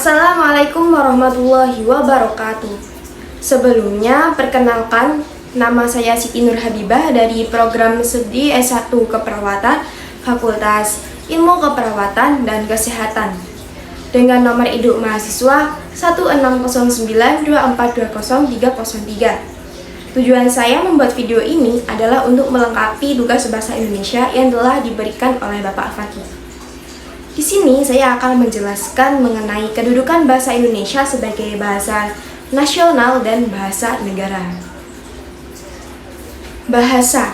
Assalamualaikum warahmatullahi wabarakatuh. Sebelumnya, perkenalkan, nama saya Siti Nur Habibah dari program studi S1 Keperawatan Fakultas Ilmu Keperawatan dan Kesehatan dengan nomor induk mahasiswa 160924203003. Tujuan saya membuat video ini adalah untuk melengkapi tugas bahasa Indonesia yang telah diberikan oleh Bapak Fakih. Di sini saya akan menjelaskan mengenai kedudukan bahasa Indonesia sebagai bahasa nasional dan bahasa negara. Bahasa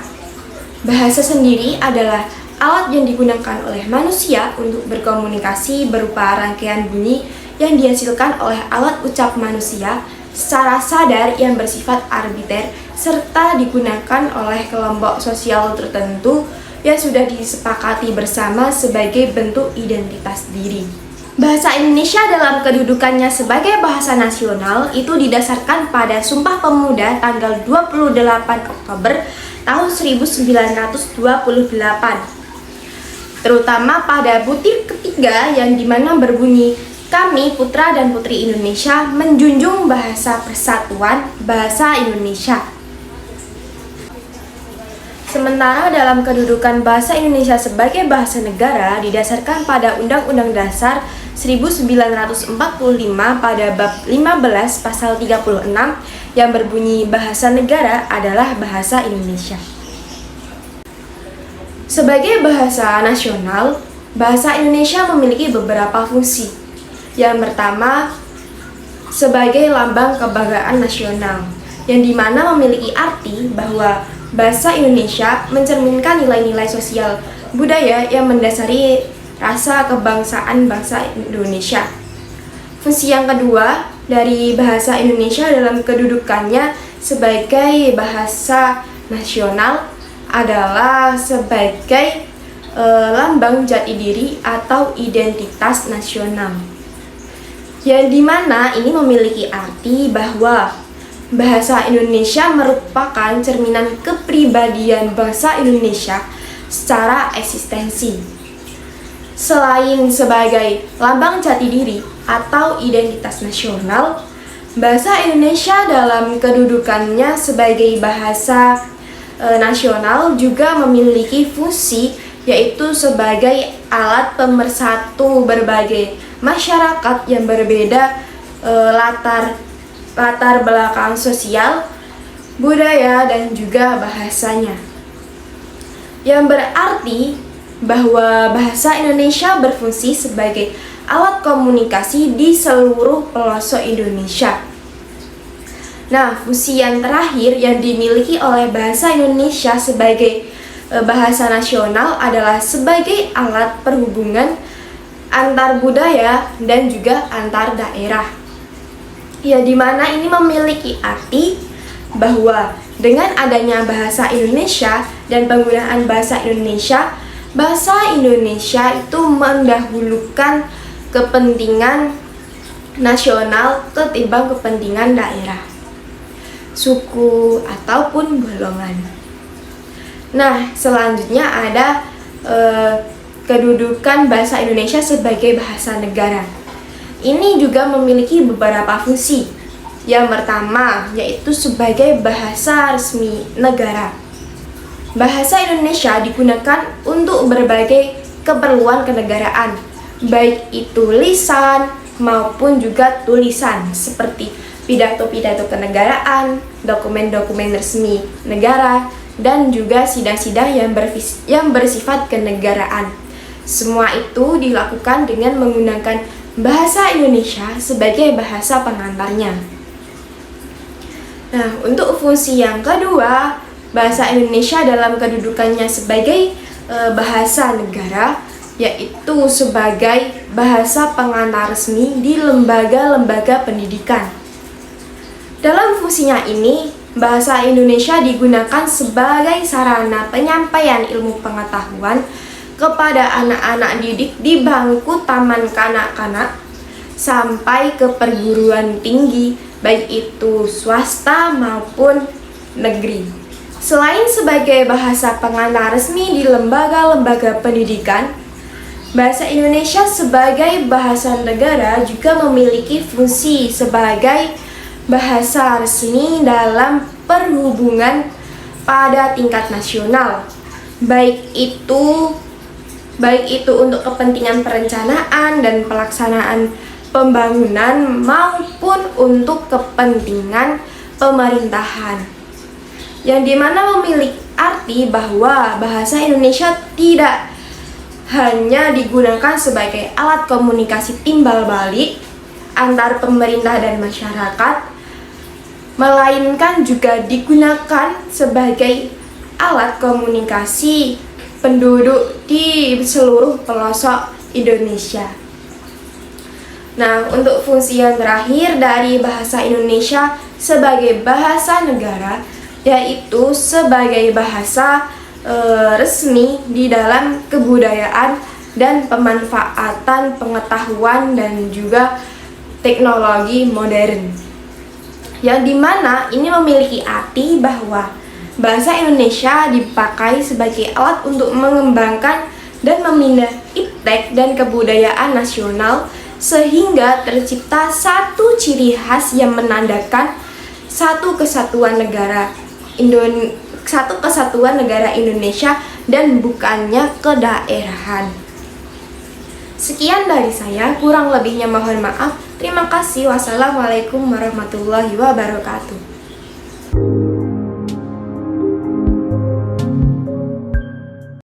sendiri adalah alat yang digunakan oleh manusia untuk berkomunikasi berupa rangkaian bunyi yang dihasilkan oleh alat ucap manusia secara sadar yang bersifat arbiter serta digunakan oleh kelompok sosial tertentu yang sudah disepakati bersama sebagai bentuk identitas diri. Bahasa Indonesia dalam kedudukannya sebagai bahasa nasional itu didasarkan pada Sumpah Pemuda tanggal 28 Oktober tahun 1928. Terutama pada butir ketiga yang dimana berbunyi, kami putra dan putri Indonesia menjunjung bahasa persatuan bahasa Indonesia. Sementara dalam kedudukan bahasa Indonesia sebagai bahasa negara didasarkan pada Undang-Undang Dasar 1945 pada bab 15 pasal 36 yang berbunyi bahasa negara adalah bahasa Indonesia. Sebagai bahasa nasional, bahasa Indonesia memiliki beberapa fungsi. Yang pertama, sebagai lambang kebanggaan nasional, yang dimana memiliki arti bahwa bahasa Indonesia mencerminkan nilai-nilai sosial budaya yang mendasari rasa kebangsaan bangsa Indonesia. Fungsi yang kedua dari bahasa Indonesia dalam kedudukannya sebagai bahasa nasional adalah sebagai lambang jati diri atau identitas nasional, yang dimana ini memiliki arti bahwa bahasa Indonesia merupakan cerminan kepribadian bangsa Indonesia secara eksistensi. Selain sebagai lambang jati diri atau identitas nasional, bahasa Indonesia dalam kedudukannya sebagai bahasa nasional juga memiliki fungsi, yaitu sebagai alat pemersatu berbagai masyarakat yang berbeda latar belakang sosial, budaya, dan juga bahasanya. Yang berarti bahwa bahasa Indonesia berfungsi sebagai alat komunikasi di seluruh pelosok Indonesia. Nah, fungsi yang terakhir yang dimiliki oleh bahasa Indonesia sebagai bahasa nasional adalah sebagai alat perhubungan antar budaya dan juga antar daerah. Ya, dimana ini memiliki arti bahwa dengan adanya bahasa Indonesia dan penggunaan bahasa Indonesia itu mendahulukan kepentingan nasional ketimbang kepentingan daerah, suku, ataupun golongan. Nah, selanjutnya ada kedudukan bahasa Indonesia sebagai bahasa negara. Ini juga memiliki beberapa fungsi. Yang pertama yaitu sebagai bahasa resmi negara. Bahasa Indonesia digunakan untuk berbagai keperluan kenegaraan, baik itu lisan maupun juga tulisan, seperti pidato-pidato kenegaraan, dokumen-dokumen resmi negara, dan juga sidang-sidang yang bersifat kenegaraan. Semua itu dilakukan dengan menggunakan bahasa Indonesia sebagai bahasa pengantarnya. Nah, untuk fungsi yang kedua, bahasa Indonesia dalam kedudukannya sebagai bahasa negara, yaitu sebagai bahasa pengantar resmi di lembaga-lembaga pendidikan. Dalam fungsinya ini, bahasa Indonesia digunakan sebagai sarana penyampaian ilmu pengetahuan kepada anak-anak didik di bangku taman kanak-kanak sampai ke perguruan tinggi, baik itu swasta maupun negeri. Selain sebagai bahasa pengantar resmi di lembaga-lembaga pendidikan, Bahasa Indonesia sebagai bahasa negara juga memiliki fungsi sebagai bahasa resmi dalam perhubungan pada tingkat nasional, baik itu untuk kepentingan perencanaan dan pelaksanaan pembangunan maupun untuk kepentingan pemerintahan, yang dimana memiliki arti bahwa bahasa Indonesia tidak hanya digunakan sebagai alat komunikasi timbal balik antar pemerintah dan masyarakat, melainkan juga digunakan sebagai alat komunikasi penduduk di seluruh pelosok Indonesia. Nah, untuk fungsi yang terakhir dari bahasa Indonesia sebagai bahasa negara, yaitu sebagai bahasa resmi di dalam kebudayaan dan pemanfaatan pengetahuan dan juga teknologi modern, yang dimana ini memiliki arti bahwa bahasa Indonesia dipakai sebagai alat untuk mengembangkan dan memindah iptek dan kebudayaan nasional, sehingga tercipta satu ciri khas yang menandakan satu kesatuan negara Indonesia dan bukannya kedaerahan. Sekian dari saya, kurang lebihnya mohon maaf. Terima kasih. Wassalamualaikum warahmatullahi wabarakatuh.